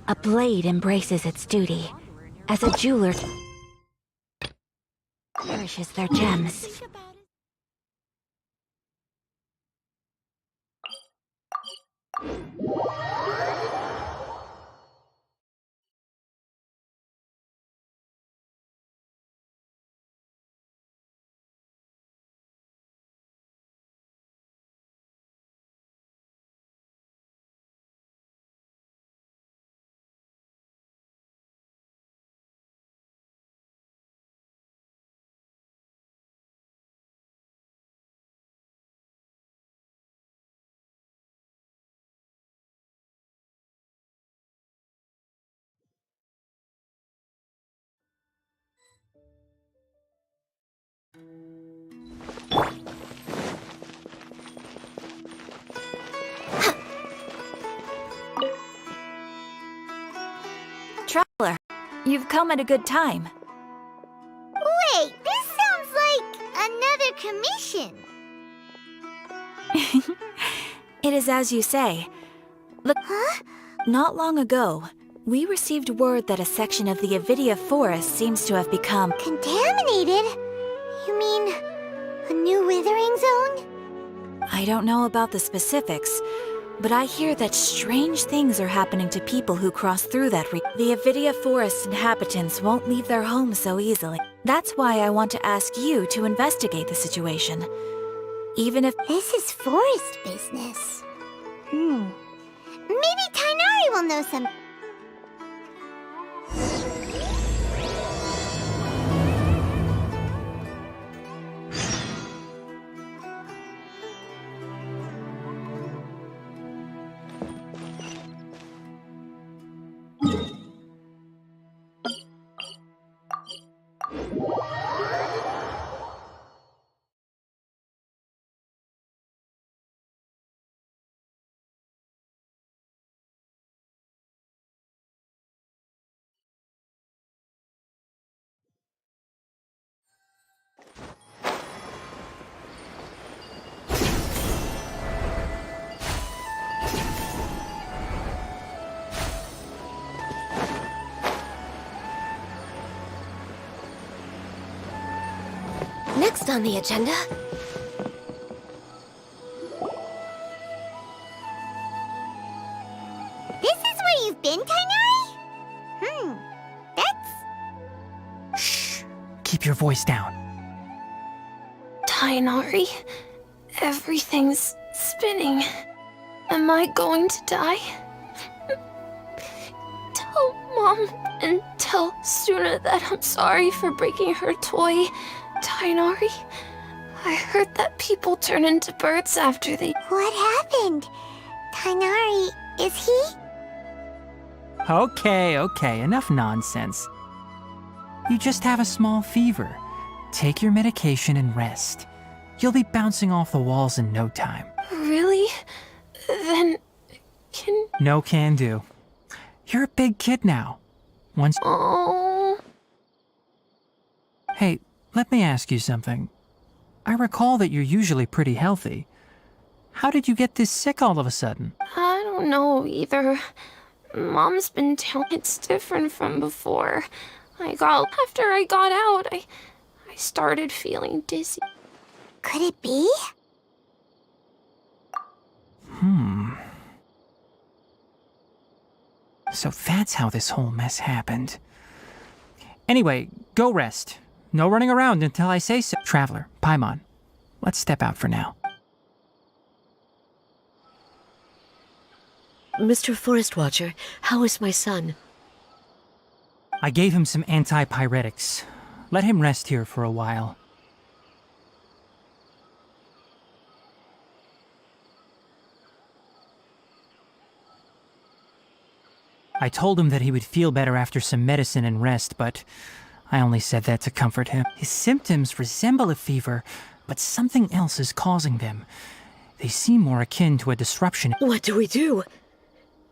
A blade embraces its duty, as a jeweler cherishes their gems. Traveler, you've come at a good time. Wait, this sounds like another commission. It is as you say. Look, not long ago, we received word that a section of the Avidia forest seems to have become Contaminated? You mean a new withering zone? I don't know about the specifics, but I hear that strange things are happening to people who cross through that The Avidia forest inhabitants won't leave their homes so easily. That's why I want to ask you to investigate the situation. Even if This is forest business. Maybe Tighnari will know some. Next on the agenda... This is where you've been, Tighnari? That's... Shh! Keep your voice down. Tighnari, everything's spinning. Am I going to die? Tell Mom and tell Suna that I'm sorry for breaking her toy. Tighnari, I heard that people turn into birds after they... What happened? Tighnari, is he? Okay, enough nonsense. You just have a small fever. Take your medication and rest. You'll be bouncing off the walls in no time. Really? Then... No can do. You're a big kid now. Once... Oh... Hey, let me ask you something. I recall that you're usually pretty healthy. How did you get this sick all of a sudden? I don't know either. Mom's been telling it's different from before. After I got out, I started feeling dizzy. Could it be? So that's how this whole mess happened. Anyway, go rest. No running around until I say so. Traveler, Paimon, let's step out for now. Mr. Forest Watcher, how is my son? I gave him some antipyretics. Let him rest here for a while. I told him that he would feel better after some medicine and rest, but I only said that to comfort him. His symptoms resemble a fever, but something else is causing them. They seem more akin to a disruption. What do we do?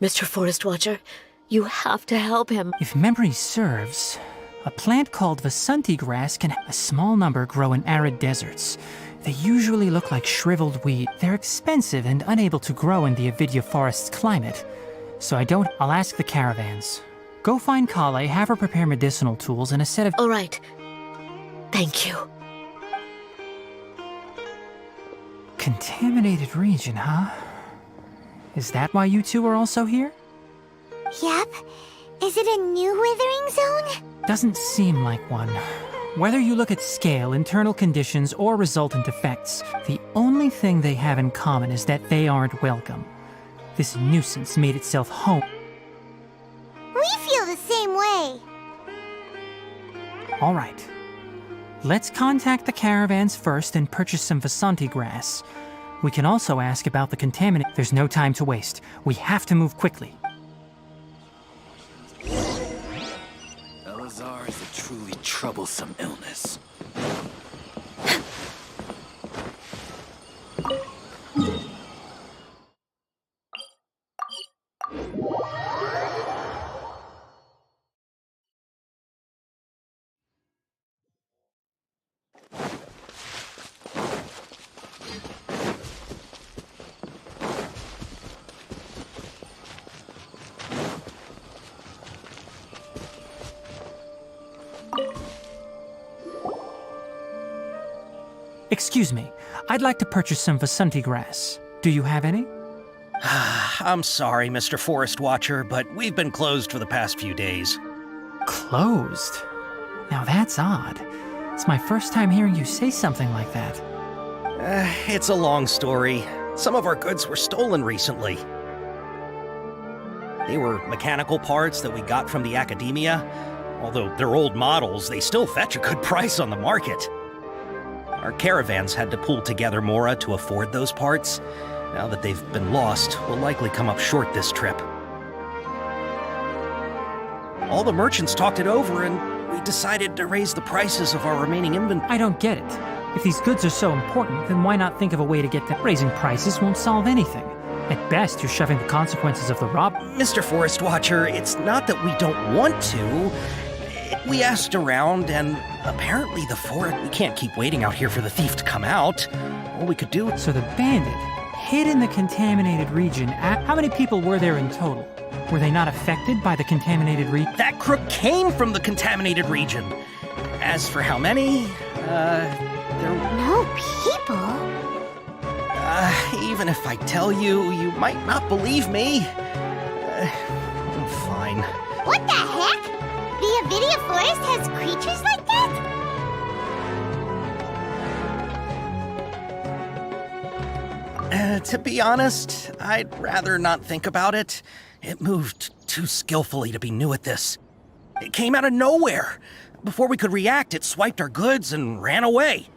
Mr. Forest Watcher, you have to help him. If memory serves, a plant called Vasanti grass can a small number grow in arid deserts. They usually look like shriveled weed. They're expensive and unable to grow in the Avidia forest's climate. So I'll ask the caravans. Go find Kale, have her prepare medicinal tools and a set of... All right. Thank you. Contaminated region, huh? Is that why you two are also here? Yep. Is it a new withering zone? Doesn't seem like one. Whether you look at scale, internal conditions, or resultant effects, the only thing they have in common is that they aren't welcome. This nuisance made itself home. We feel the same way. All right. Let's contact the caravans first and purchase some Vasanti grass. We can also ask about the contaminant. There's no time to waste. We have to move quickly. Elazar is a truly troublesome illness. Excuse me. I'd like to purchase some Vasanti grass. Do you have any? I'm sorry, Mr. Forest Watcher, but we've been closed for the past few days. Closed? Now that's odd. It's my first time hearing you say something like that. It's a long story. Some of our goods were stolen recently. They were mechanical parts that we got from the academia. Although they're old models, they still fetch a good price on the market. Our caravans had to pool together Mora to afford those parts. Now that they've been lost, we'll likely come up short this trip. All the merchants talked it over, and we decided to raise the prices of our remaining inventory. I don't get it. If these goods are so important, then why not think of a way to get them? Raising prices won't solve anything. At best, you're shoving the consequences of the rob. Mr. Forest Watcher, it's not that we don't want to. We asked around, and apparently the forest... We can't keep waiting out here for the thief to come out. All we could do... So the bandit hid in the contaminated region. How many people were there in total? Were they not affected by the contaminated region? That crook came from the contaminated region. As for how many, No people? even if I tell you, you might not believe me. Fine. What the heck? The Avidia Forest has creatures like that? To be honest, I'd rather not think about it. It moved too skillfully to be new at this. It came out of nowhere. Before we could react, it swiped our goods and ran away.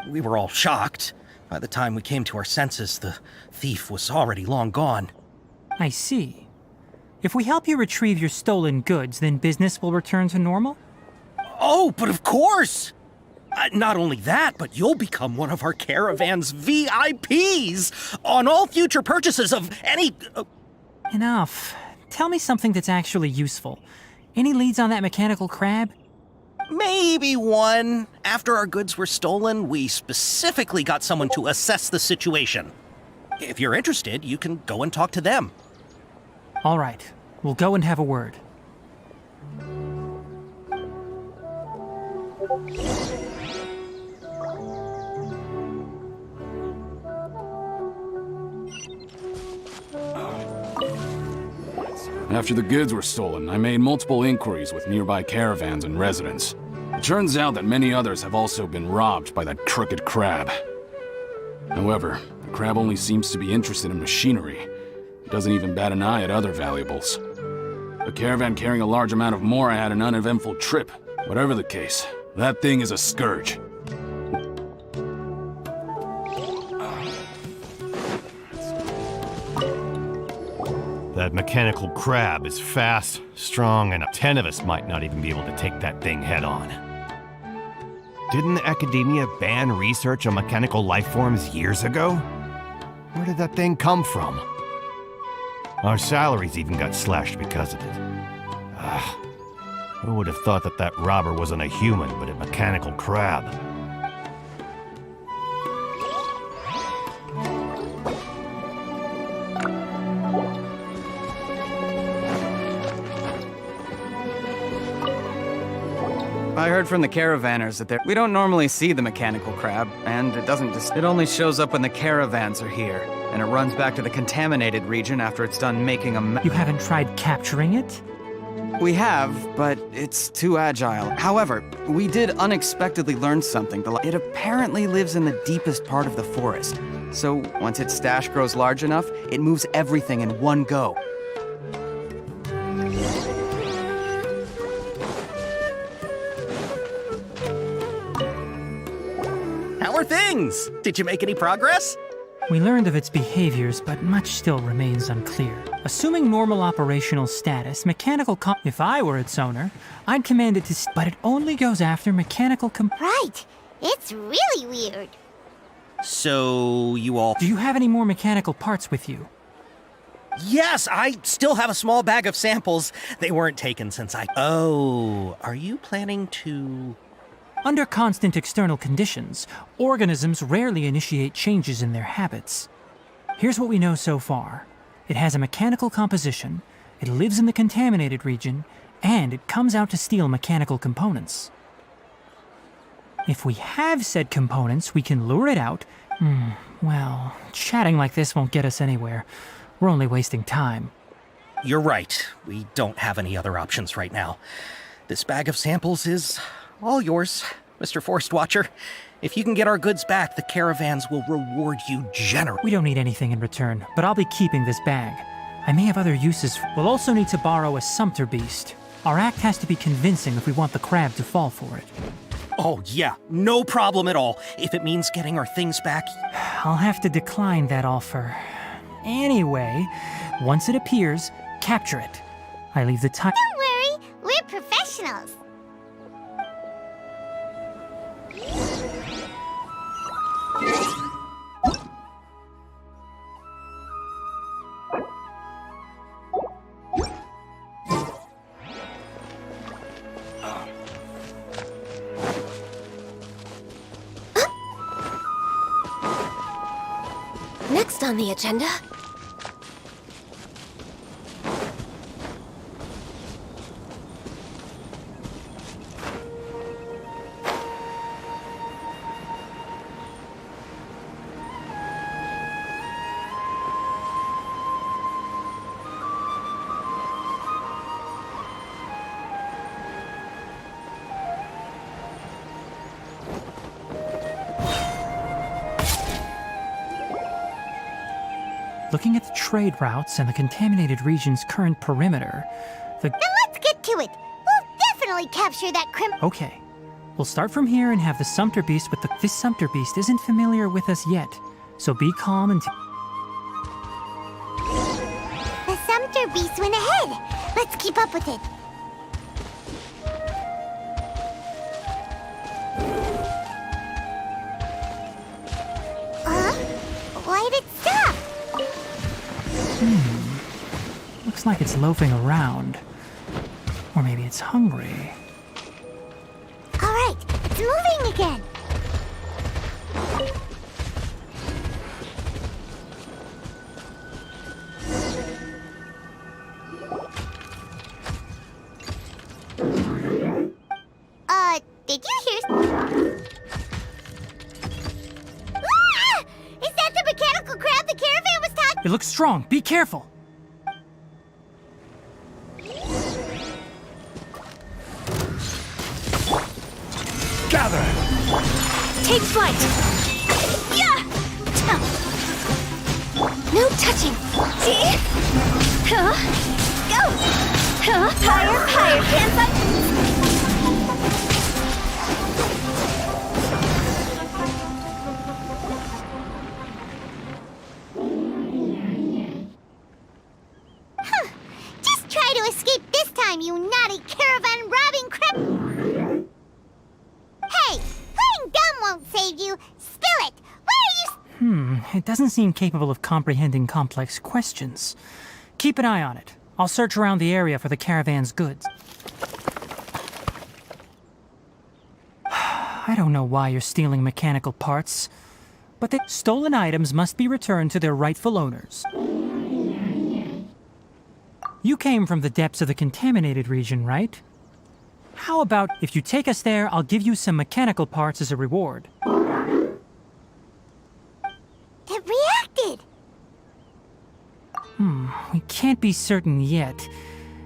We were all shocked. By the time we came to our senses, the thief was already long gone. I see. If we help you retrieve your stolen goods, then business will return to normal? Oh, but of course! Not only that, but you'll become one of our caravan's VIPs on all future purchases of any... Enough. Tell me something that's actually useful. Any leads on that mechanical crab? Maybe one. After our goods were stolen, we specifically got someone to assess the situation. If you're interested, you can go and talk to them. All right. We'll go and have a word. After the goods were stolen, I made multiple inquiries with nearby caravans and residents. It turns out that many others have also been robbed by that crooked crab. However, the crab only seems to be interested in machinery. It doesn't even bat an eye at other valuables. A caravan carrying a large amount of Mora had an uneventful trip. Whatever the case, that thing is a scourge. That mechanical crab is fast, strong, and 10 of us might not even be able to take that thing head on. Didn't the academia ban research on mechanical life forms years ago? Where did that thing come from? Our salaries even got slashed because of it. Who would have thought that that robber wasn't a human, but a mechanical crab? I heard from the caravanners that we don't normally see the mechanical crab, and it only shows up when the caravans are here, and it runs back to the contaminated region after it's done making a You haven't tried capturing it? We have, but it's too agile. However, we did unexpectedly learn something. It apparently lives in the deepest part of the forest. So once its stash grows large enough, it moves everything in one go. How are things? Did you make any progress? We learned of its behaviors, but much still remains unclear. Assuming normal operational status, if I were its owner, I'd command it to but it only goes after mechanical Right. It's really weird. So, you all... Do you have any more mechanical parts with you? Yes, I still have a small bag of samples. They weren't taken since I... Oh, are you planning to... Under constant external conditions, organisms rarely initiate changes in their habits. Here's what we know so far. It has a mechanical composition, it lives in the contaminated region, and it comes out to steal mechanical components. If we have said components, we can lure it out. Well, chatting like this won't get us anywhere. We're only wasting time. You're right. We don't have any other options right now. This bag of samples is all yours, Mr. Forest Watcher. If you can get our goods back, the caravans will reward you generously. We don't need anything in return, but I'll be keeping this bag. I may have other uses. We'll also need to borrow a sumpter beast. Our act has to be convincing if we want the crab to fall for it. Oh, yeah, no problem at all. If it means getting our things back... I'll have to decline that offer. Anyway, once it appears, capture it. I leave the time... Don't worry, we're professionals. Next on the agenda. Looking at the trade routes and the contaminated region's current perimeter, Then let's get to it. We'll definitely capture that Okay. We'll start from here and have the sumpter beast with This sumpter beast isn't familiar with us yet, so be calm and... The sumpter beast went ahead. Let's keep up with it. Why'd it stop? Looks like it's loafing around. Or maybe it's hungry. All right, it's moving again. Did you hear? Ah! Is that the mechanical crab the caravan was talking? It looks strong. Be careful. Gather! Take flight! Yeah! No touching! See? Huh? Go! Huh? Higher, higher, campfire! Huh. Just try to escape this time, you naughty caravan robbing crap! Hey, playing dumb won't save you. Spill it. Where are you? It doesn't seem capable of comprehending complex questions. Keep an eye on it. I'll search around the area for the caravan's goods. I don't know why you're stealing mechanical parts, but the stolen items must be returned to their rightful owners. You came from the depths of the contaminated region, right? How about if you take us there, I'll give you some mechanical parts as a reward. It reacted! We can't be certain yet.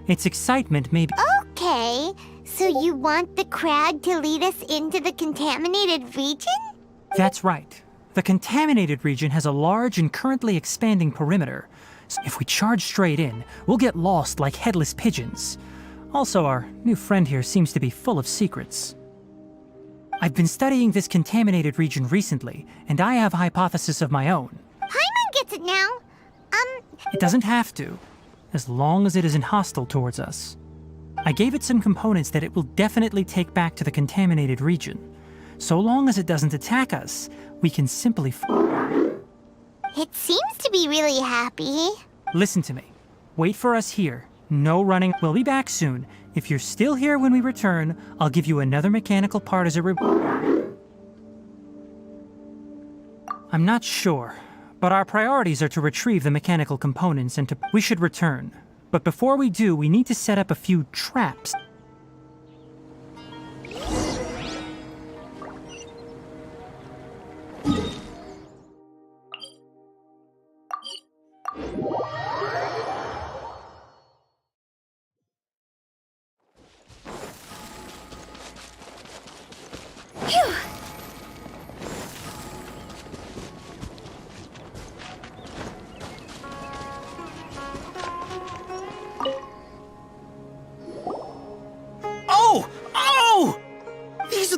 Its excitement may be... Okay, so you want the crab to lead us into the contaminated region? That's right. The contaminated region has a large and currently expanding perimeter. So if we charge straight in, we'll get lost like headless pigeons. Also, our new friend here seems to be full of secrets. I've been studying this contaminated region recently, and I have a hypothesis of my own. Paimon gets it now. It doesn't have to, as long as it isn't hostile towards us. I gave it some components that it will definitely take back to the contaminated region. So long as it doesn't attack us, we can simply... It seems to be really happy. Listen to me. Wait for us here. No running. We'll be back soon. If you're still here when we return, I'll give you another mechanical part as a reward. I'm not sure, but our priorities are to retrieve the mechanical components and to... We should return. But before we do, we need to set up a few traps.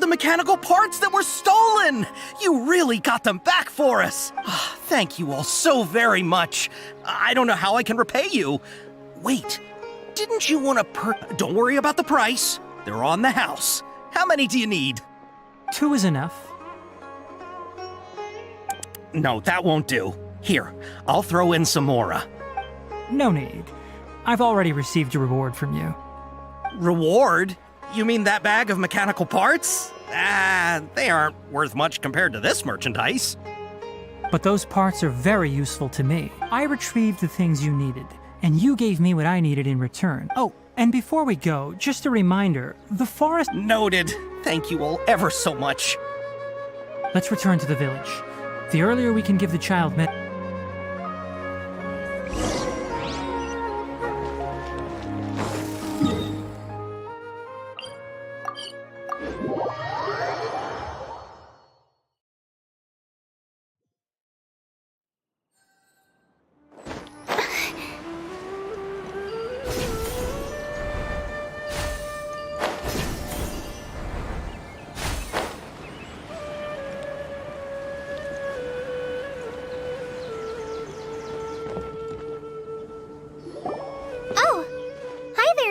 Mechanical parts that were stolen! You really got them back for us! Thank you all so very much. I don't know how I can repay you. Wait, didn't you want to Don't worry about the price. They're on the house. How many do you need? 2 is enough. No, that won't do. Here, I'll throw in some more. No need. I've already received a reward from you. Reward? You mean that bag of mechanical parts? They aren't worth much compared to this merchandise. But those parts are very useful to me. I retrieved the things you needed, and you gave me what I needed in return. Oh, and before we go, just a reminder, the forest... Noted. Thank you all ever so much. Let's return to the village. The earlier we can give the child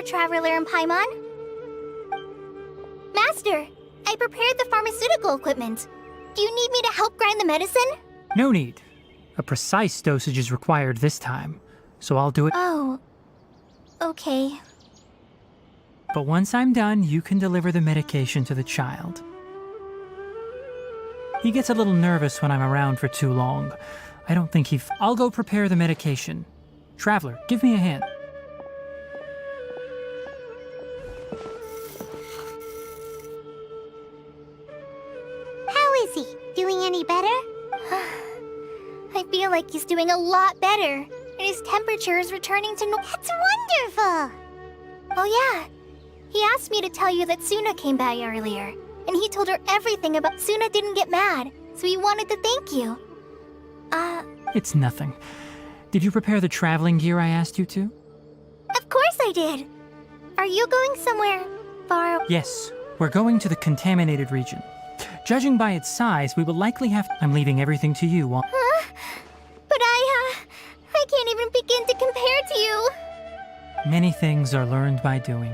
Traveler and Paimon. Master, I prepared the pharmaceutical equipment. Do you need me to help grind the medicine? No need. A precise dosage is required this time, so I'll do it. Oh, okay. But once I'm done, you can deliver the medication to the child. He gets a little nervous when I'm around for too long. I don't think I'll go prepare the medication. Traveler, give me a hand. Is he doing any better? I feel like he's doing a lot better, and his temperature is returning to normal. That's wonderful! Oh yeah, he asked me to tell you that Suna came by earlier, and he told her everything about... Suna didn't get mad, so he wanted to thank you. It's nothing. Did you prepare the traveling gear I asked you to? Of course I did! Are you going somewhere far... Yes, we're going to the contaminated region. Judging by its size, we will likely have... I'm leaving everything to you while... But I can't even begin to compare to you. Many things are learned by doing.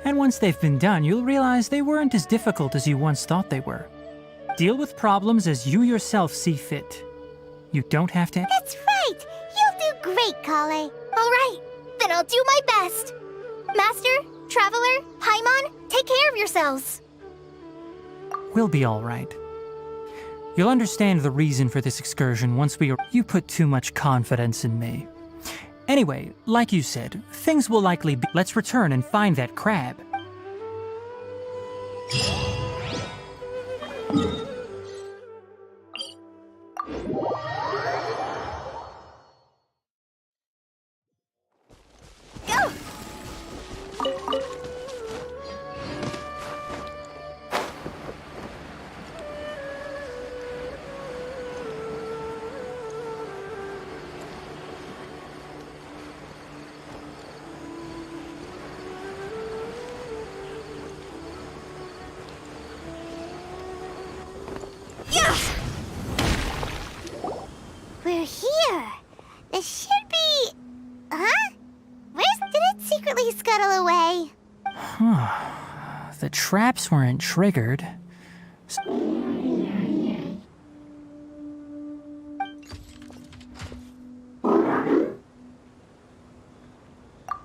And once they've been done, you'll realize they weren't as difficult as you once thought they were. Deal with problems as you yourself see fit. You don't have to... That's right! You'll do great, Kale. All right, then I'll do my best. Master, Traveler, Paimon, take care of yourselves. We'll be all right. You'll understand the reason for this excursion once we are... You put too much confidence in me. Anyway, like you said, things will likely be... Let's return and find that crab. We're here. This should be... Huh? Where did it secretly scuttle away? The traps weren't triggered.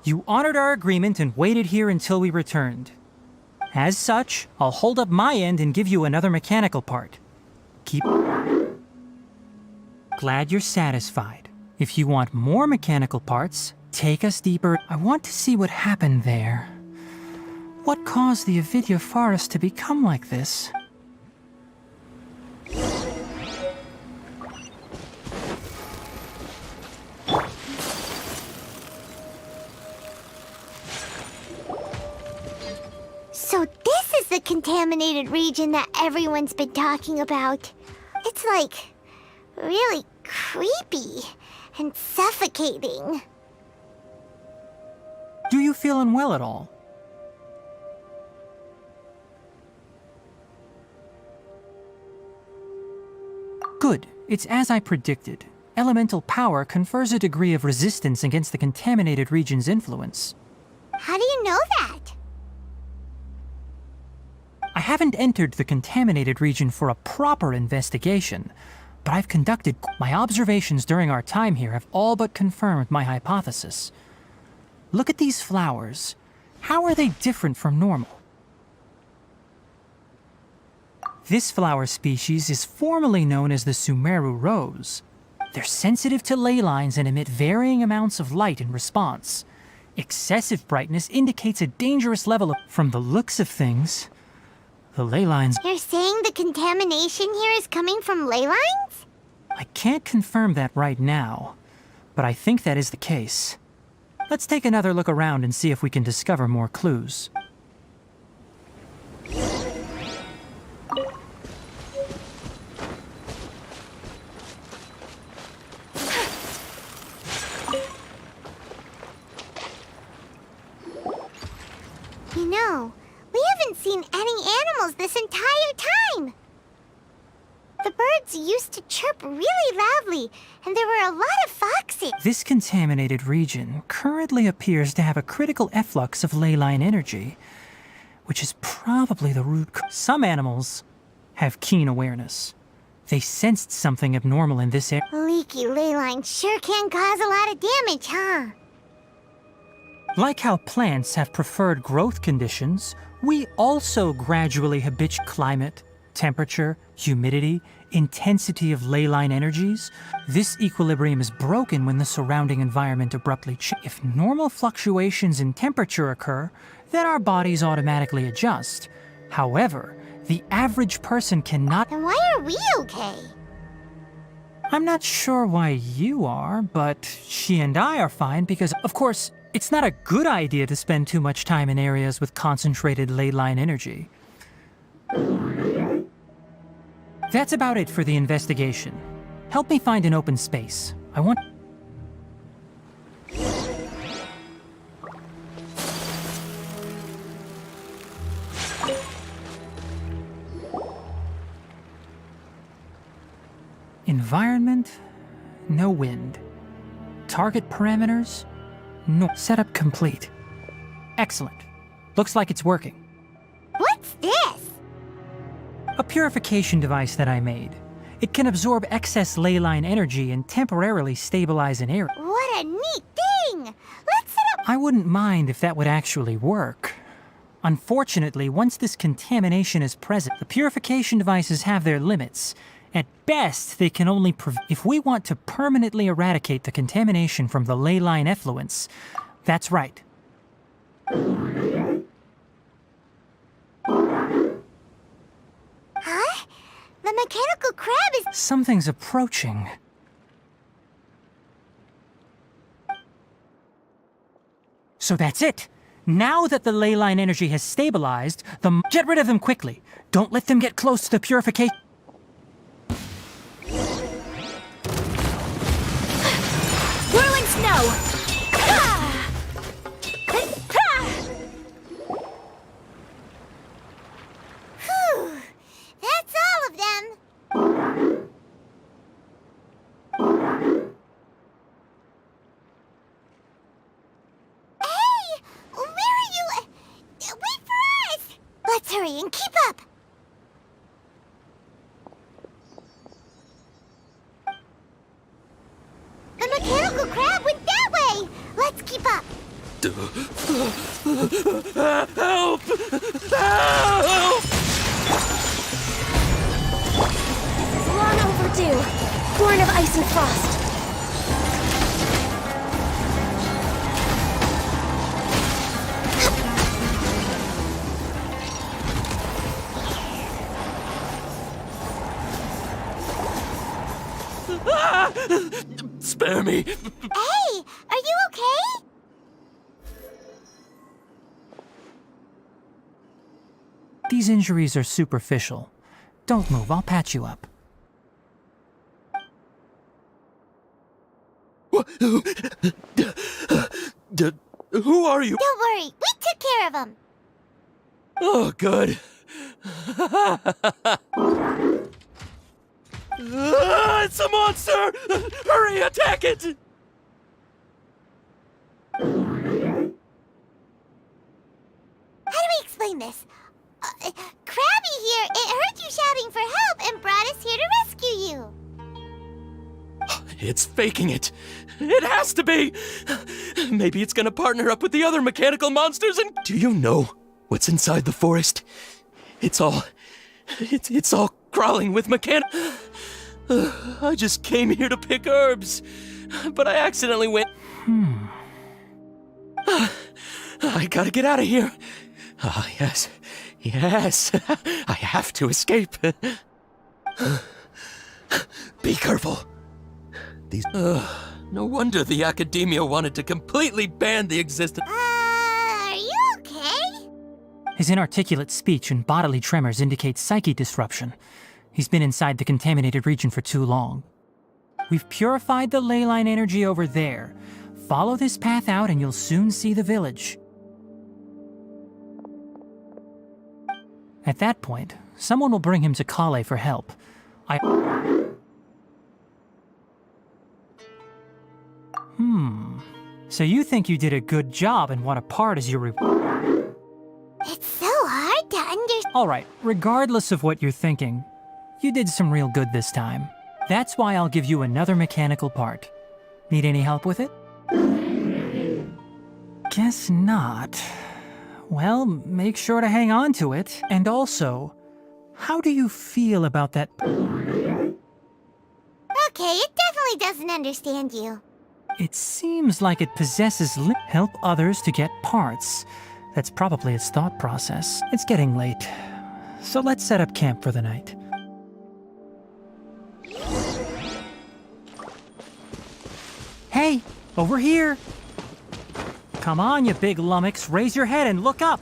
You honored our agreement and waited here until we returned. As such, I'll hold up my end and give you another mechanical part. Keep... Glad you're satisfied. If you want more mechanical parts, take us deeper. I want to see what happened there. What caused the Avidya forest to become like this? So this is the contaminated region that everyone's been talking about. It's like really creepy and suffocating. Do you feel unwell at all? Good. It's as I predicted. Elemental power confers a degree of resistance against the contaminated region's influence. How do you know that? I haven't entered the contaminated region for a proper investigation, but I've conducted... My observations during our time here have all but confirmed my hypothesis. Look at these flowers. How are they different from normal? This flower species is formally known as the Sumeru rose. They're sensitive to ley lines and emit varying amounts of light in response. Excessive brightness indicates a dangerous level of... From the looks of things, the ley lines... You're saying the contamination here is coming from ley lines? I can't confirm that right now, but I think that is the case. Let's take another look around and see if we can discover more clues. You know, we haven't seen any animals this entire time. The birds used to chirp really loudly, and there were a lot of foxes. This contaminated region currently appears to have a critical efflux of ley line energy, which is probably the root cause. Some animals have keen awareness. They sensed something abnormal in this area. Leaky ley lines sure can cause a lot of damage, huh? Like how plants have preferred growth conditions, we also gradually habituate climate, temperature, humidity, intensity of ley line energies. This equilibrium is broken when the surrounding environment abruptly changes. If normal fluctuations in temperature occur, then our bodies automatically adjust. However, the average person cannot... Then why are we okay? I'm not sure why you are, but she and I are fine because, of course, it's not a good idea to spend too much time in areas with concentrated ley line energy. That's about it for the investigation. Help me find an open space. I want... Environment, no wind. Target parameters, no. Setup complete. Excellent. Looks like it's working. What's this? A purification device that I made. It can absorb excess ley line energy and temporarily stabilize an area. What a neat thing! Let's set up... I wouldn't mind if that would actually work. Unfortunately, once this contamination is present, the purification devices have their limits. At best, they can only if we want to permanently eradicate the contamination from the ley line effluents, that's right. A mechanical crab is... Something's approaching. So that's it. Now that the ley line energy has stabilized, get rid of them quickly. Don't let them get close to the purification. Whirling snow! Whew. That's all of them. Hey! Where are you? Wait for us! Let's hurry and keep up! The mechanical crab went that way! Let's keep up! Help! Help! Long overdue. Born of ice and frost. Spare me! Hey! Are you okay? These injuries are superficial. Don't move, I'll patch you up. Who are you? Don't worry, we took care of him. Oh, good. It's a monster! Hurry, attack it! How do we explain this? Krabby here, it heard you shouting for help and brought us here to rescue you. It's faking it. It has to be. Maybe it's gonna partner up with the other mechanical monsters and... Do you know what's inside the forest? It's all crawling with I just came here to pick herbs, but I accidentally went... I gotta get out of here. Ah, yes. Yes. I have to escape. Be careful. These... no wonder the academia wanted to completely ban the existence... Are you okay? His inarticulate speech and bodily tremors indicate psyche disruption. He's been inside the contaminated region for too long. We've purified the ley line energy over there. Follow this path out and you'll soon see the village. At that point, someone will bring him to Kale for help. So you think you did a good job and want a part as your reward? It's so hard to understand. Alright, regardless of what you're thinking, you did some real good this time. That's why I'll give you another mechanical part. Need any help with it? Guess not. Well, make sure to hang on to it. And also, how do you feel about that? Okay, it definitely doesn't understand you. It seems like it possesses help others to get parts. That's probably its thought process. It's getting late, so let's set up camp for the night. Hey, over here! Come on, you big lummox, raise your head and look up!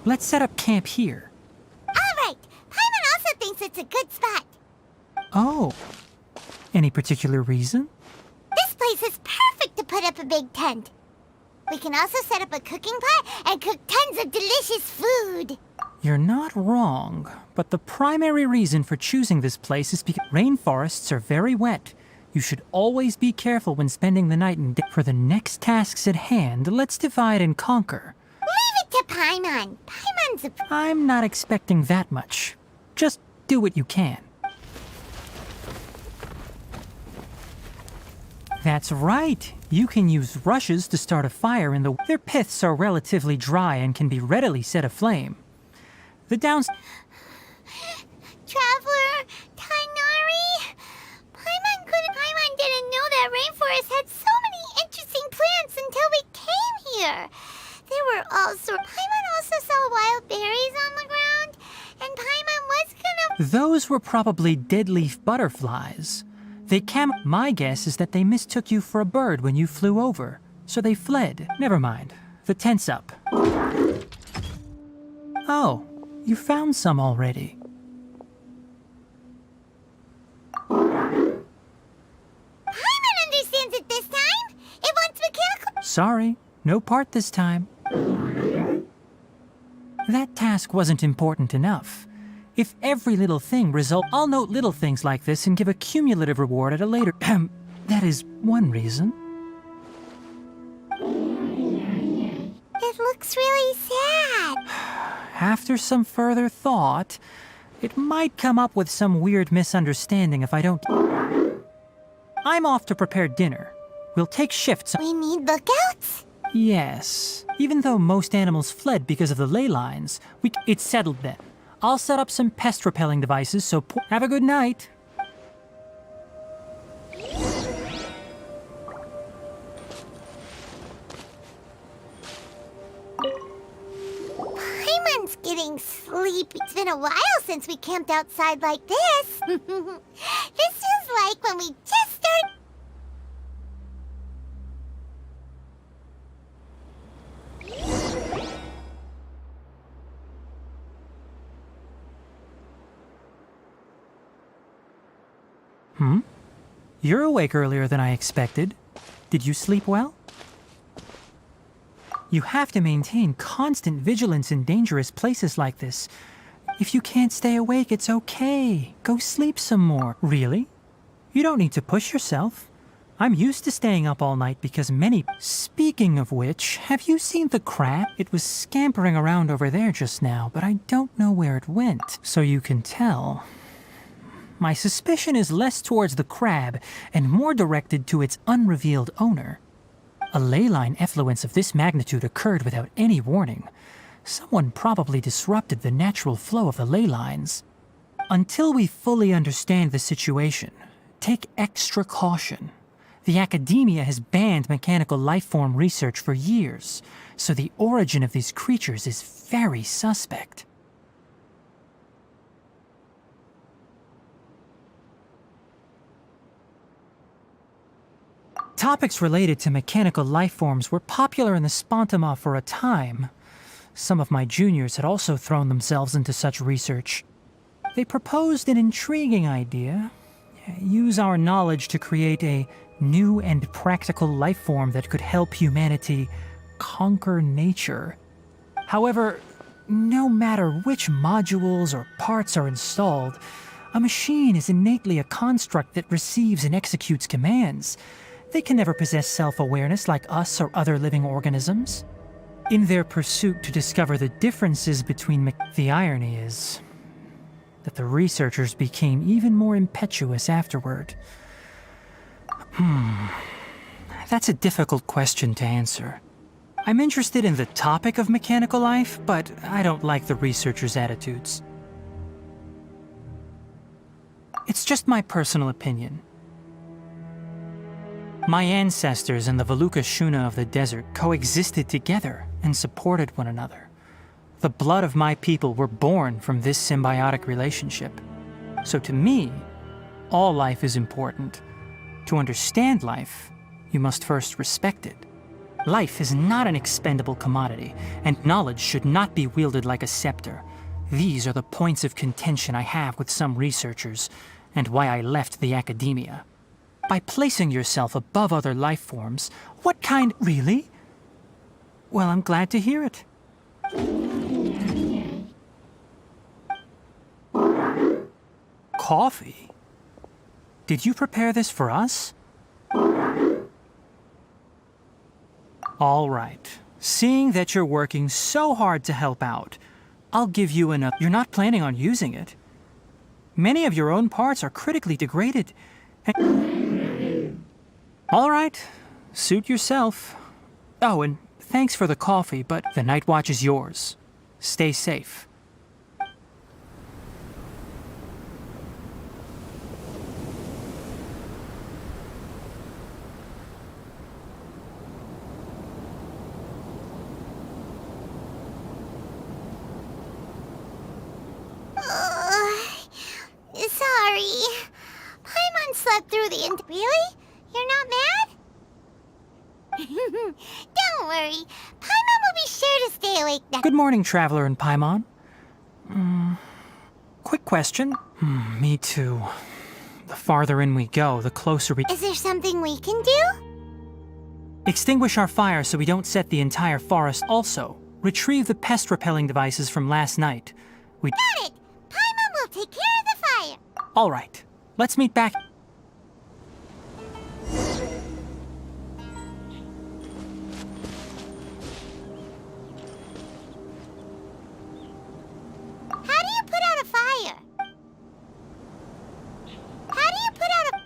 Let's set up camp here. All right, Paimon also thinks it's a good spot. Oh, any particular reason? This place is perfect to put up a big tent. We can also set up a cooking pot and cook tons of delicious food. You're not wrong, but the primary reason for choosing this place is because rainforests are very wet. You should always be careful when spending the night in For the next tasks at hand, let's divide and conquer. Leave it to Paimon. Paimon's a... I'm not expecting that much. Just do what you can. That's right. You can use rushes to start a fire in the... Their piths are relatively dry and can be readily set aflame. The downs... Traveler, Tighnari, rainforest had so many interesting plants until we came here. There were all sorts. Paimon also saw wild berries on the ground, and Paimon was gonna... Those were probably deadleaf butterflies. My guess is that they mistook you for a bird when you flew over, so they fled. Never mind. The tent's up. Oh, you found some already. Paimon understands it this time. It wants mechanical... Sorry, no part this time. That task wasn't important enough. If every little thing I'll note little things like this and give a cumulative reward at a later... That is one reason. It looks really sad. After some further thought, it might come up with some weird misunderstanding if I don't... I'm off to prepare dinner. We'll take shifts. We need lookouts? Yes. Even though most animals fled because of the ley lines, it's settled then. I'll set up some pest-repelling devices, so have a good night. Paimon's getting sleepy. It's been a while since we camped outside like this. This is like when we just started... You're awake earlier than I expected. Did you sleep well? You have to maintain constant vigilance in dangerous places like this. If you can't stay awake, it's okay. Go sleep some more. Really? You don't need to push yourself. I'm used to staying up all night because many... Speaking of which, have you seen the crab? It was scampering around over there just now, but I don't know where it went. So you can tell... My suspicion is less towards the crab and more directed to its unrevealed owner. A ley line effluence of this magnitude occurred without any warning. Someone probably disrupted the natural flow of the ley lines. Until we fully understand the situation, take extra caution. The academia has banned mechanical lifeform research for years, so the origin of these creatures is very suspect. Topics related to mechanical lifeforms were popular in the Spontama for a time. Some of my juniors had also thrown themselves into such research. They proposed an intriguing idea. Use our knowledge to create a new and practical lifeform that could help humanity conquer nature. However, no matter which modules or parts are installed, a machine is innately a construct that receives and executes commands. They can never possess self-awareness like us or other living organisms. In their pursuit to discover the differences between the irony is that the researchers became even more impetuous afterward. That's a difficult question to answer. I'm interested in the topic of mechanical life, but I don't like the researchers' attitudes. It's just my personal opinion. My ancestors and the Valuka Shuna of the desert coexisted together and supported one another. The blood of my people were born from this symbiotic relationship. So to me, all life is important. To understand life, you must first respect it. Life is not an expendable commodity, and knowledge should not be wielded like a scepter. These are the points of contention I have with some researchers, and why I left the academia. By placing yourself above other life forms, what kind... Really? Well, I'm glad to hear it. Coffee? Did you prepare this for us? All right. Seeing that you're working so hard to help out, I'll give you another... You're not planning on using it. Many of your own parts are critically degraded. All right. Suit yourself. Oh, and thanks for the coffee, but the night watch is yours. Stay safe. slept through the end. Really? You're not mad? Don't worry. Paimon will be sure to stay awake next. Good morning, Traveler and Paimon. Quick question. Me too. The farther in we go, the closer we... Is there something we can do? Extinguish our fire so we don't set the entire forest. Also, retrieve the pest-repelling devices from last night. We... Got it! Paimon will take care of the fire. All right. Let's meet back... How do you put out a fire? How do you put out a...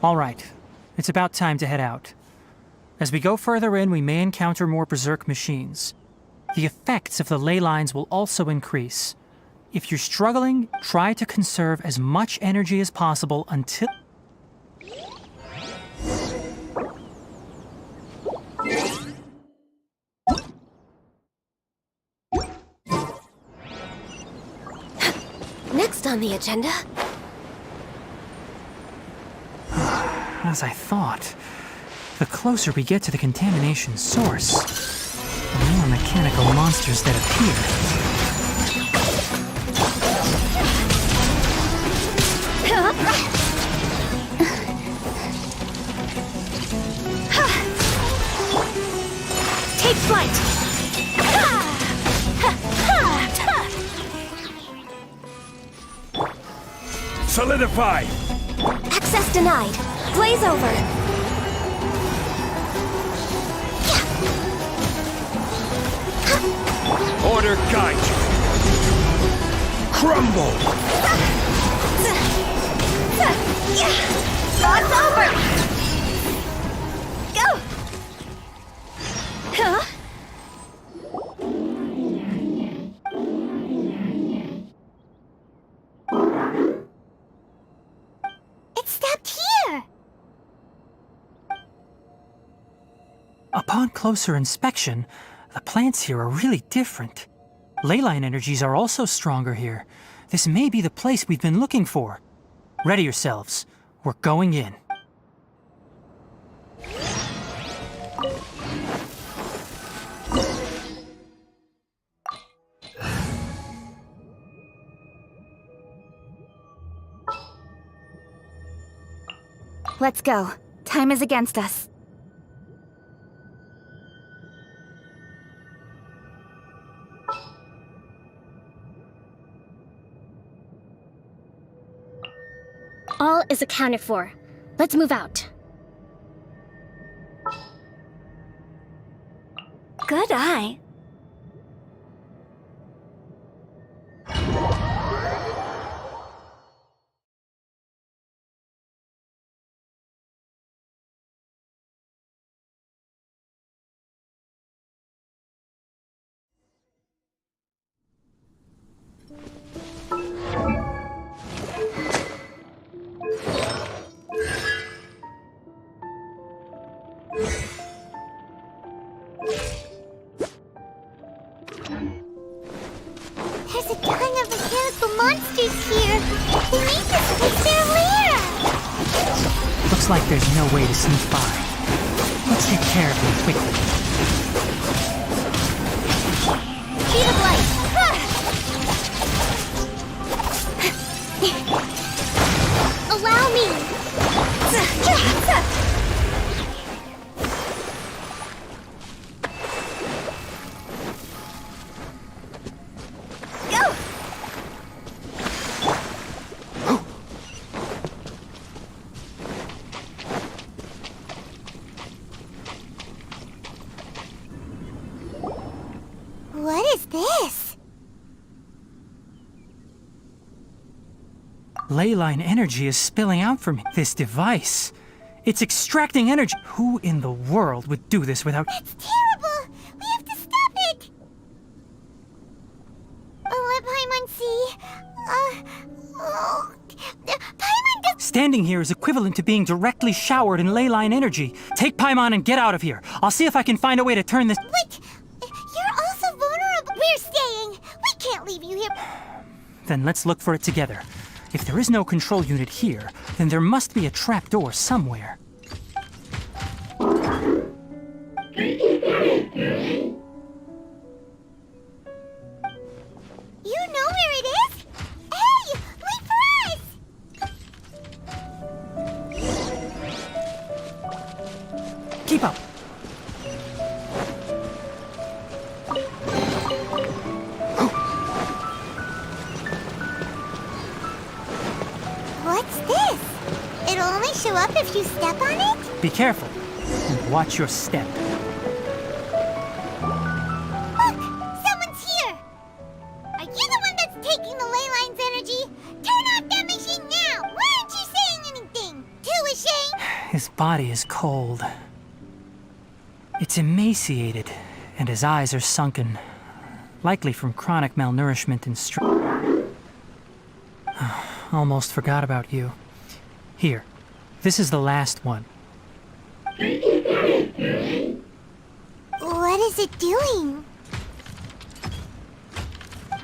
All right. It's about time to head out. As we go further in, we may encounter more berserk machines. The effects of the ley lines will also increase. If you're struggling, try to conserve as much energy as possible until... Next on the agenda. As I thought, the closer we get to the contamination source, the more mechanical monsters that appear. Take flight! Solidify! Access denied. Blaze over. Order guide you. Crumble! It's over! Go! Huh? It stopped here! Upon closer inspection, the plants here are really different. Leyline energies are also stronger here. This may be the place we've been looking for. Ready yourselves. We're going in. Let's go. Time is against us. All is accounted for. Let's move out. Good eye. There's a ton of mechanical monsters here. They need this place their lair. Looks like there's no way to sneak by. Let's take care of them quickly. Speed of light. Allow me. Go. What is this? Leyline energy is spilling out from this device. It's extracting energy. Who in the world would do this without... It's terrible! We have to stop it! Let Paimon see. Paimon does... Standing here is equivalent to being directly showered in Leyline energy. Take Paimon and get out of here. I'll see if I can find a way to turn this... But you're also vulnerable. We're staying. We can't leave you here. Then let's look for it together. If there is no control unit here, then there must be a trapdoor somewhere. You know where it is? Hey, wait for us! Keep up. What's this? It'll only show up if you step on it? Be careful and watch your step. Look! Someone's here! Are you the one that's taking the ley line's energy? Turn off that machine now! Why aren't you saying anything? Too ashamed? His body is cold. It's emaciated, and his eyes are sunken, likely from chronic malnourishment and stress. Almost forgot about you. Here, this is the last one. What is it doing?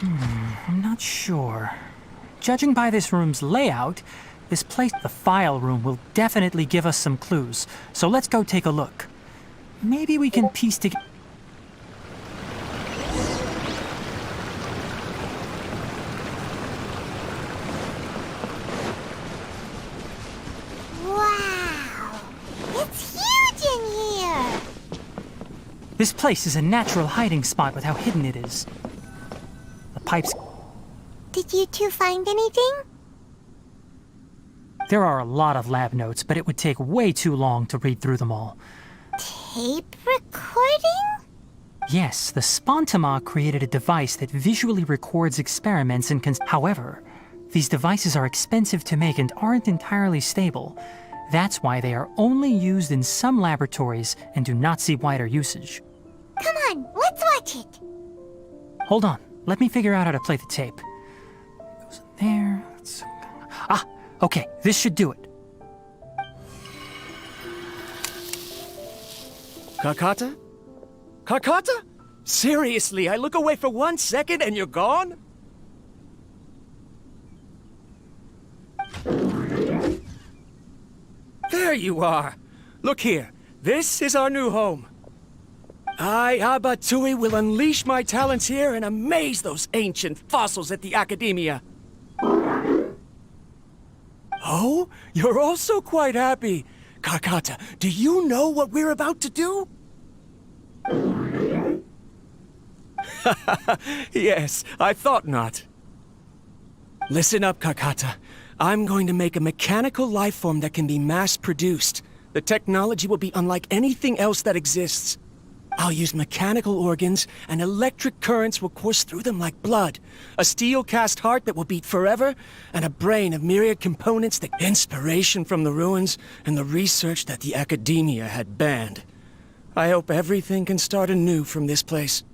I'm not sure. Judging by this room's layout, this place, the file room, will definitely give us some clues. So let's go take a look. Maybe we can piece together. Wow! It's huge in here! This place is a natural hiding spot with how hidden it is. The pipes... Did you two find anything? There are a lot of lab notes, but it would take way too long to read through them all. Tape recording? Yes, the Spontamog created a device that visually records experiments and however, these devices are expensive to make and aren't entirely stable. That's why they are only used in some laboratories and do not see wider usage. Come on, let's watch it. Hold on, let me figure out how to play the tape. It goes in there. Ah, okay, this should do it. Kakata? Kakata? Seriously, I look away for 1 second and you're gone? There you are. Look here. This is our new home. I, Abatui, will unleash my talents here and amaze those ancient fossils at the Academia. Oh, you're also quite happy. Kakata, do you know what we're about to do? Yes, I thought not. Listen up, Kakata. I'm going to make a mechanical life form that can be mass-produced. The technology will be unlike anything else that exists. I'll use mechanical organs, and electric currents will course through them like blood. A steel-cast heart that will beat forever, and a brain of myriad components that inspiration from the ruins and the research that the academia had banned. I hope everything can start anew from this place.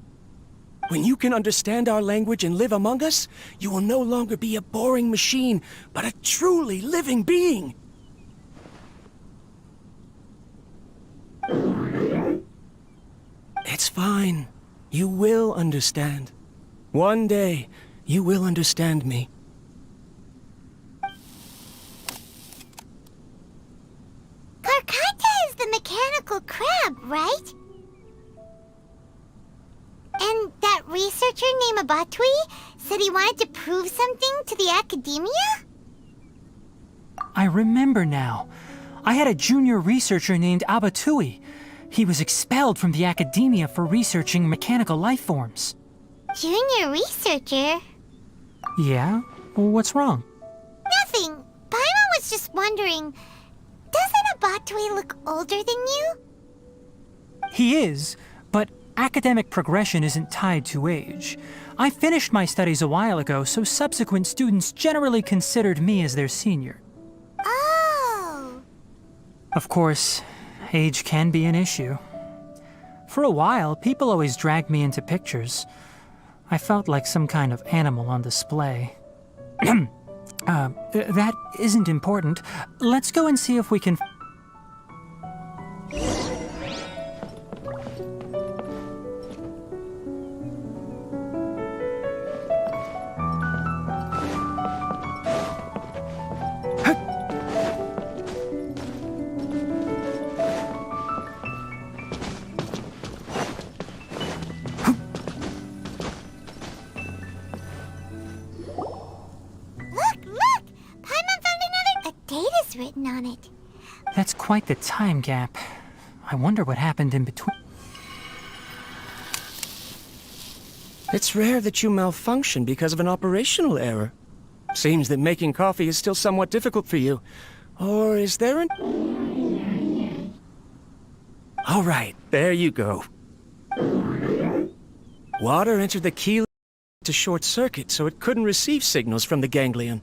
When you can understand our language and live among us, you will no longer be a boring machine, but a truly living being. It's fine. You will understand. One day, you will understand me. Karkata is the mechanical crab, right? And that researcher named Abatui said he wanted to prove something to the academia? I remember now. I had a junior researcher named Abatui. He was expelled from the academia for researching mechanical life forms. Junior researcher? Yeah? What's wrong? Nothing. Paimon was just wondering, doesn't Abatui look older than you? He is, but academic progression isn't tied to age. I finished my studies a while ago, so subsequent students generally considered me as their senior. Oh. Of course, age can be an issue. For a while, people always dragged me into pictures. I felt like some kind of animal on display. That isn't important. Let's go and see if we can... Written on it. That's quite the time gap. I wonder what happened in between. It's rare that you malfunction because of an operational error. Seems that making coffee is still somewhat difficult for you. Or is there an... All right, there you go. Water entered the key to short circuit, so it couldn't receive signals from the ganglion.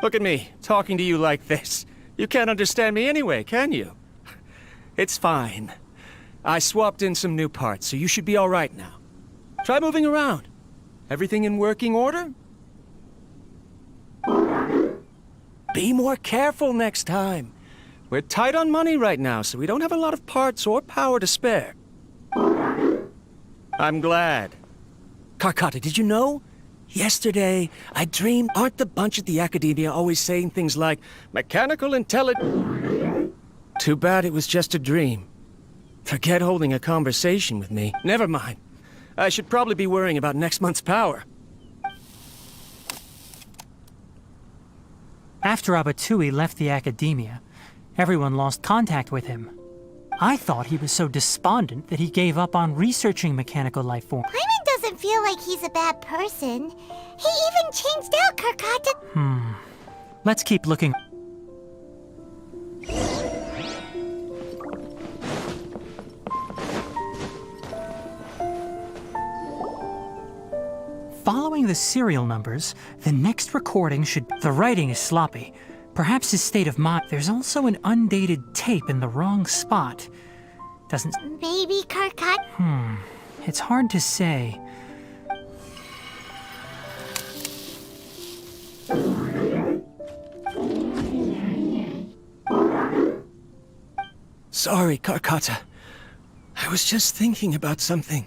Look at me, talking to you like this. You can't understand me anyway, can you? It's fine. I swapped in some new parts, so you should be all right now. Try moving around. Everything in working order? Be more careful next time. We're tight on money right now, so we don't have a lot of parts or power to spare. I'm glad. Karkata, did you know? Yesterday, I dreamed, aren't the bunch at the academia always saying things like, mechanical intelligence? Too bad it was just a dream. Forget holding a conversation with me. Never mind. I should probably be worrying about next month's power. After Abatui left the academia, everyone lost contact with him. I thought he was so despondent that he gave up on researching mechanical life forms. Paimon doesn't feel like he's a bad person. He even changed out Karkata. Let's keep looking. Following the serial numbers, the next recording should... The writing is sloppy. Perhaps his state of mind... There's also an undated tape in the wrong spot. Doesn't... Maybe Karkata... It's hard to say. Sorry, Karkata. I was just thinking about something.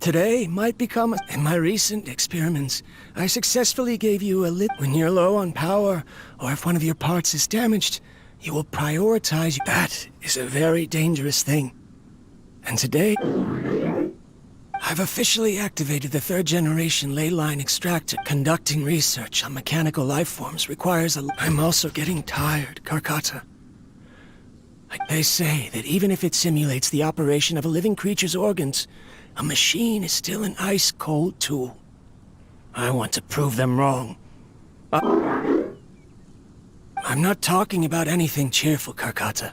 Today might become in my recent experiments, I successfully gave you a when you're low on power, or if one of your parts is damaged, you will prioritize. That is a very dangerous thing. And today, I've officially activated the third-generation ley line extractor. Conducting research on mechanical life forms requires a... I'm also getting tired, Karkata. They say that even if it simulates the operation of a living creature's organs, a machine is still an ice-cold tool. I want to prove them wrong. I'm not talking about anything cheerful, Karkata.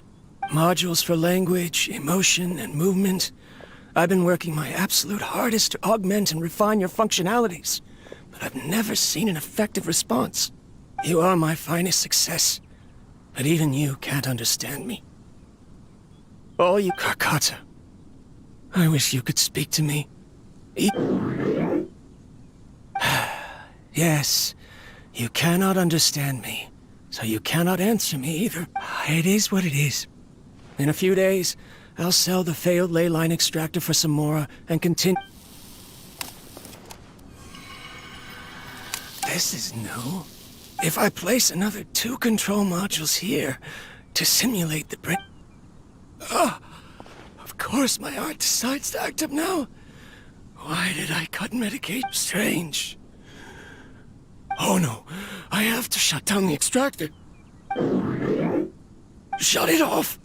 Modules for language, emotion, and movement. I've been working my absolute hardest to augment and refine your functionalities, but I've never seen an effective response. You are my finest success, but even you can't understand me. All you, Karkata. I wish you could speak to me. Yes, you cannot understand me, so you cannot answer me either. It is what it is. In a few days, I'll sell the failed ley line extractor for some more and continue. This is new. If I place another 2 control modules here to simulate the break. Of course my heart decides to act up now. Why did I cut medication? Strange. Oh no, I have to shut down the extractor. Shut it off.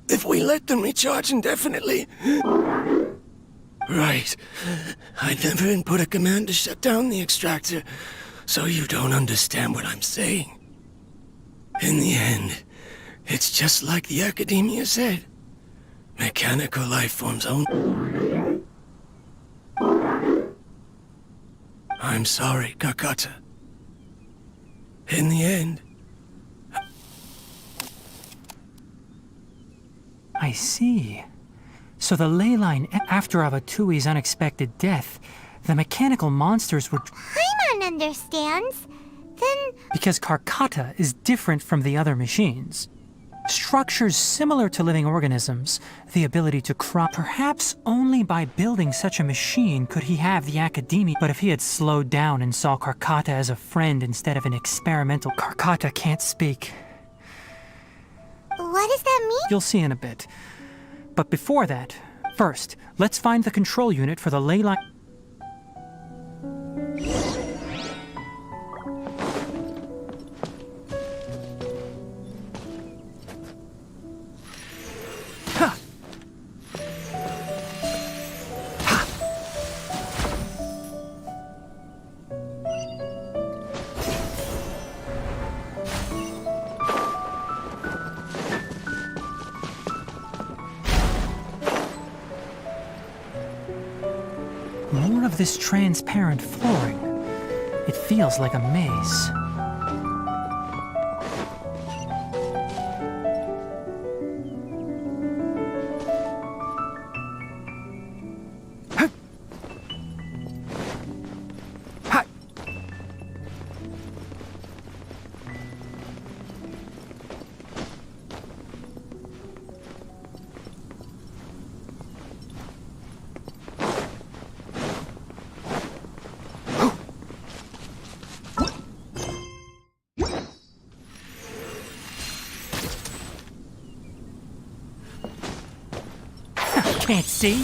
If we let them recharge indefinitely. Right. I never input a command to shut down the extractor, so you don't understand what I'm saying. In the end, it's just like the Academia said. Mechanical life forms only. I'm sorry, Karkata. In the end... I see. So the ley line, after Avatui's unexpected death, the mechanical monsters were... Paimon understands. Then... Because Karkata is different from the other machines. Structures similar to living organisms, the ability to crop. Perhaps only by building such a machine could he have the Academia. But if he had slowed down and saw Karkata as a friend instead of an experimental... Karkata can't speak. What does that mean? You'll see in a bit. But before that, first, let's find the control unit for the ley line. More of this transparent flooring. It feels like a maze. Can't see?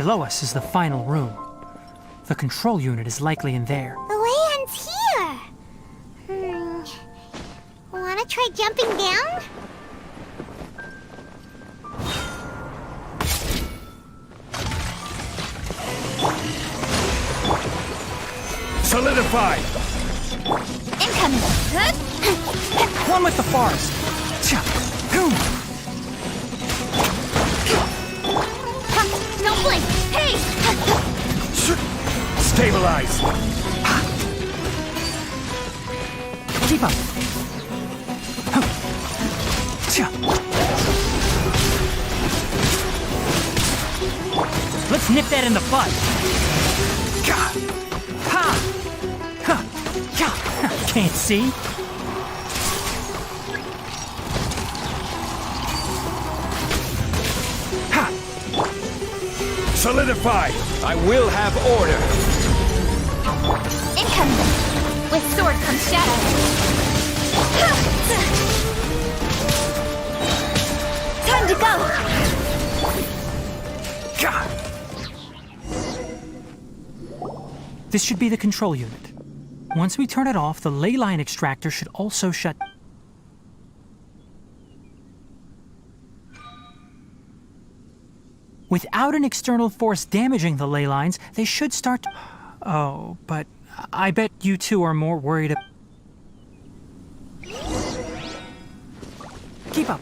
Below us is the final room. The control unit is likely in there. The way ends here. Wanna try jumping down? Solidify! Incoming! One with the forest! Cha! Boom! No blink! Hey! Stabilize! Keep up! Cha! Let's nip that in the bud! Gah! Ha! Ha! Gah! Can't see? Ha! Solidify! I will have order! Incoming! With sword comes shadow. Time to go! Gah! This should be the control unit. Once we turn it off, the ley line extractor should also shut. Without an external force damaging the ley lines, they should start to... Oh, but I bet you two are more worried about... Keep up.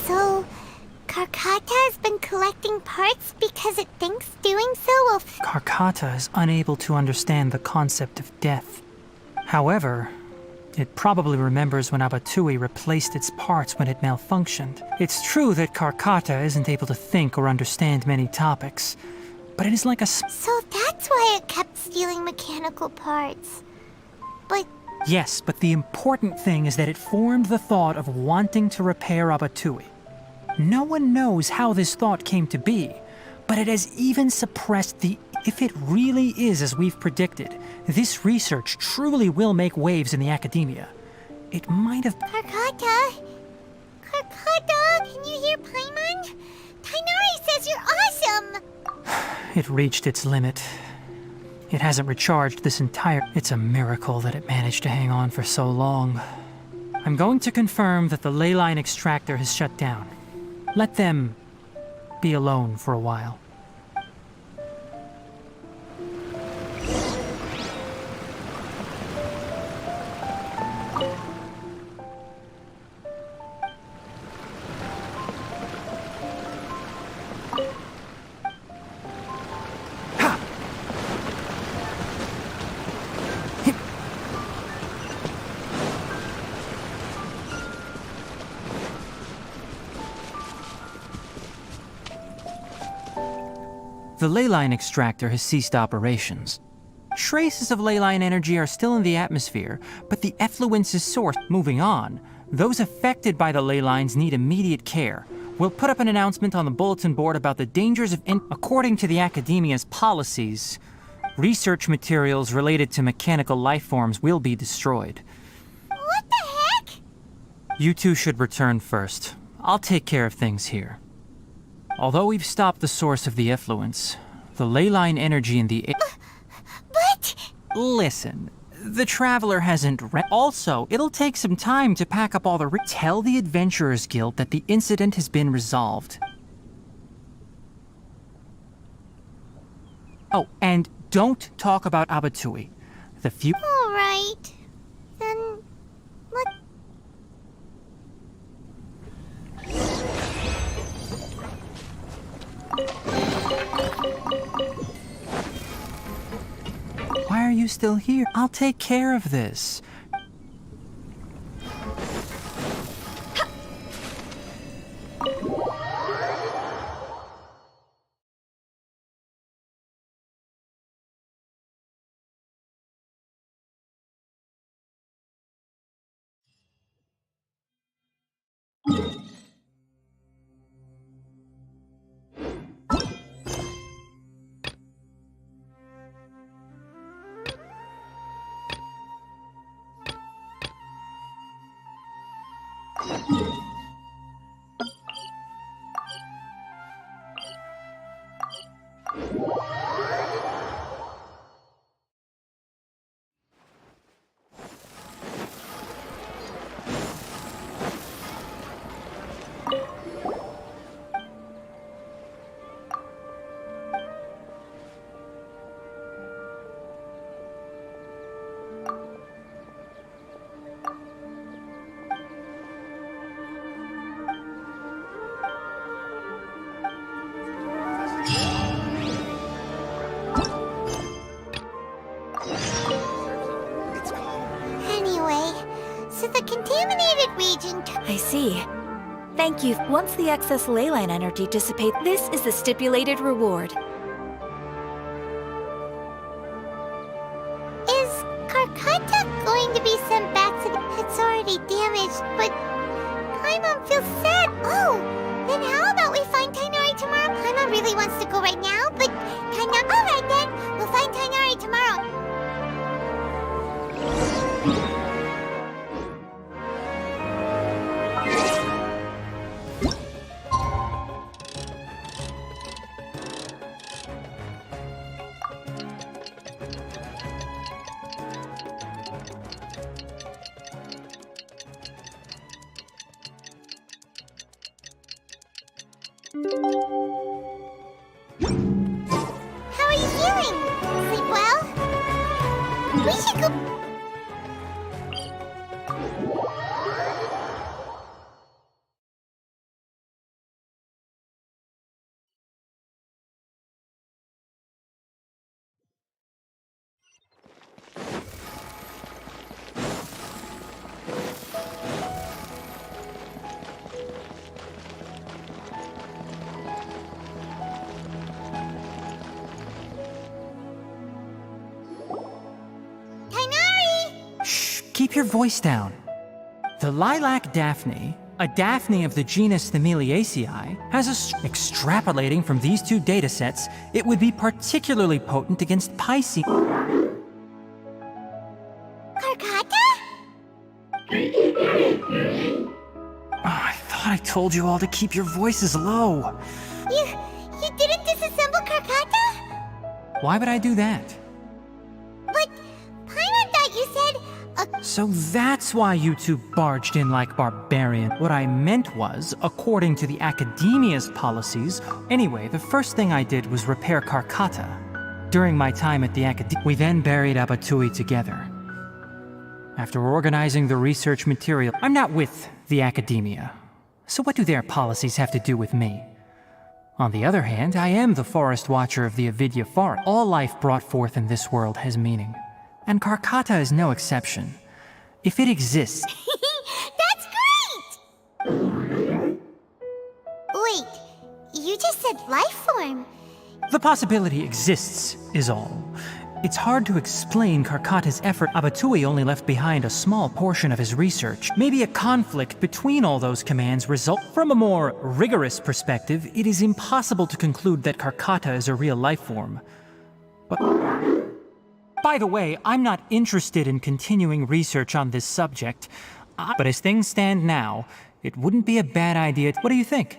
So, Karkata has been collecting parts because it thinks doing so will... Karkata is unable to understand the concept of death. However, it probably remembers when Abatui replaced its parts when it malfunctioned. It's true that Karkata isn't able to think or understand many topics, but it is like a... So that's why it kept stealing mechanical parts. But... Yes, but the important thing is that it formed the thought of wanting to repair Abatui. No one knows how this thought came to be, but it has even suppressed the... If it really is as we've predicted, this research truly will make waves in the academia. It might have... Karkata? Karkata, can you hear Paimon? Tighnari says you're awesome! It reached its limit. It hasn't recharged this entire... It's a miracle that it managed to hang on for so long. I'm going to confirm that the ley line extractor has shut down. Let them be alone for a while. The ley line extractor has ceased operations. Traces of ley line energy are still in the atmosphere, but the effluence is sourced. Moving on, those affected by the ley lines need immediate care. We'll put up an announcement on the bulletin board about the dangers of according to the Academia's policies, research materials related to mechanical life forms will be destroyed. What the heck? You two should return first. I'll take care of things here. Although we've stopped the source of the effluence, the ley line energy in the air... But... Listen, the Traveler hasn't Also, it'll take some time to pack up all the Tell the Adventurers Guild that the incident has been resolved. Oh, and don't talk about Abatui. The few... All right. Then... What? Why are you still here? I'll take care of this. To the contaminated region. I see. Thank you. Once the excess ley line energy dissipates, this is the stipulated reward. Is Karkata going to be sent back to the... It's already damaged, but... Paimon feels sad. Oh, then how about we find Tighnari tomorrow? Paimon really wants to go right now, but... Alright then, we'll find Tighnari tomorrow. How are you feeling? Sleep well? We should go... Keep your voice down. The lilac daphne, a daphne of the genus Themeliaceae, has extrapolating from these two datasets, it would be particularly potent against Pisces. Karkata? I thought I told you all to keep your voices low. You didn't disassemble Karkata? Why would I do that? But Paimon thought you said... So that's why you two barged in like barbarian. What I meant was, according to the Academia's policies... Anyway, the first thing I did was repair Karkata. During my time at the Academia, we then buried Abatui together. After organizing the research material, I'm not with the Academia. So what do their policies have to do with me? On the other hand, I am the Forest Watcher of the Avidya Forest. All life brought forth in this world has meaning. And Karkata is no exception. If it exists... That's great! Wait, you just said life form. The possibility exists, is all. It's hard to explain Karkata's effort. Abatui only left behind a small portion of his research. Maybe a conflict between all those commands result. From a more rigorous perspective, it is impossible to conclude that Karkata is a real life form. But by the way, I'm not interested in continuing research on this subject. But as things stand now, it wouldn't be a bad idea. What do you think?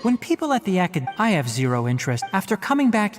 When people at the I have zero interest. After coming back...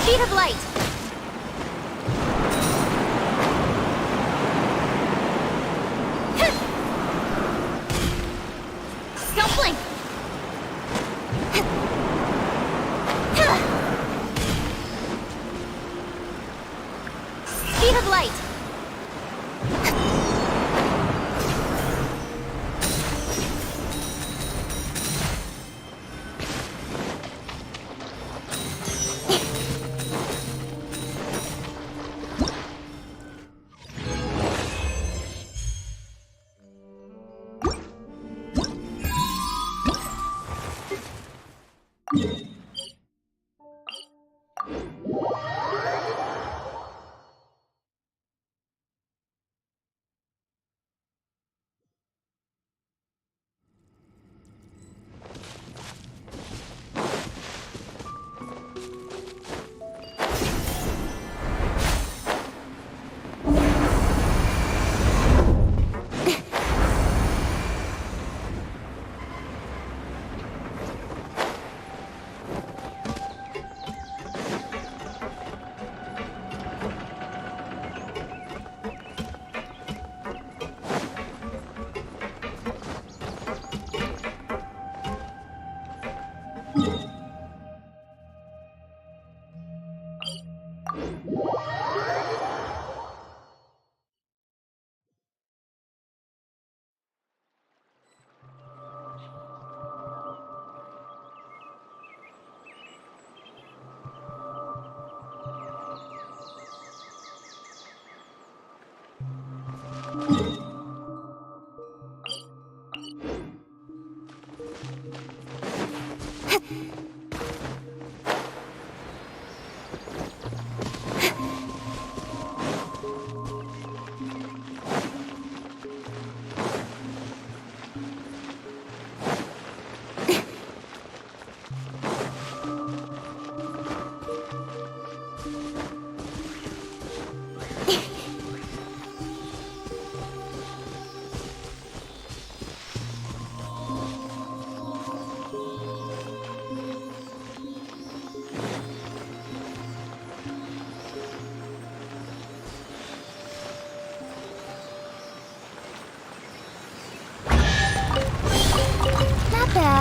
Speed of light! Don't blink! Speed of light!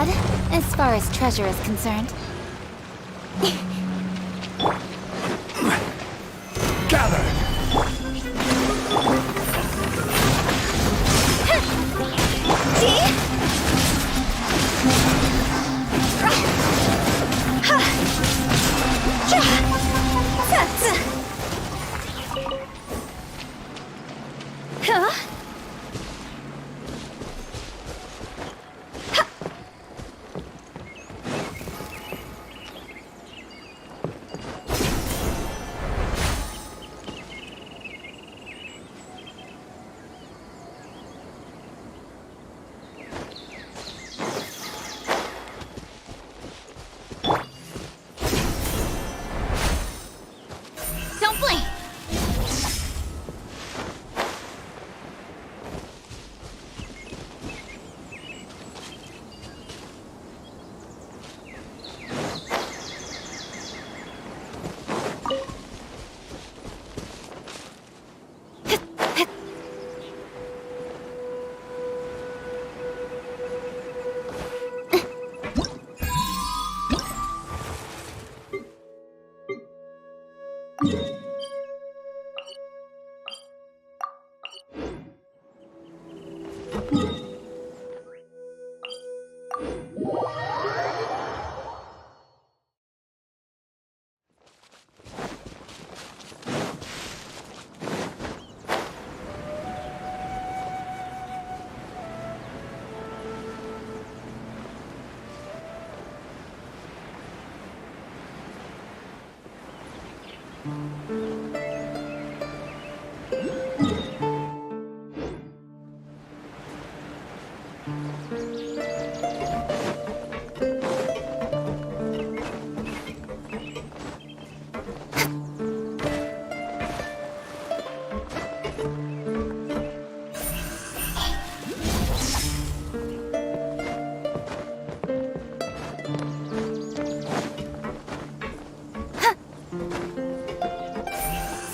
bad, as far as treasure is concerned. Gather! Don't blink!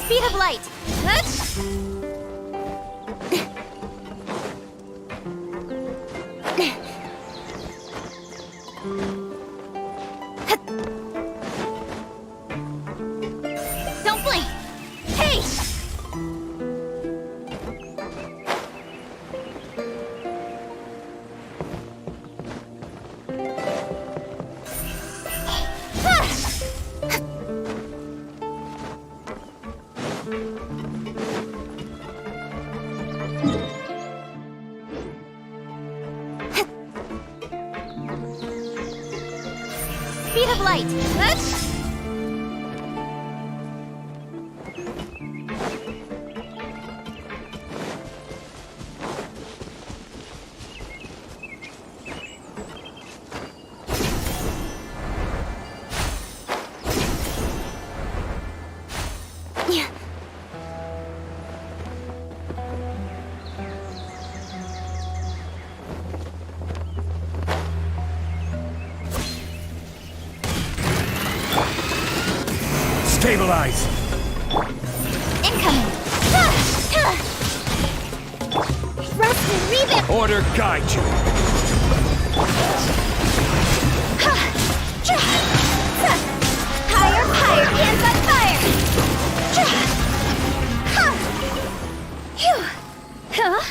Speed of light! Don't blink! Hey! Speed of light! Stabilize! Incoming! Rest and revamp! Order guide you! Higher, higher, hands on fire! Phew! Huh?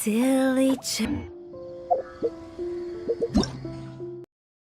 Silly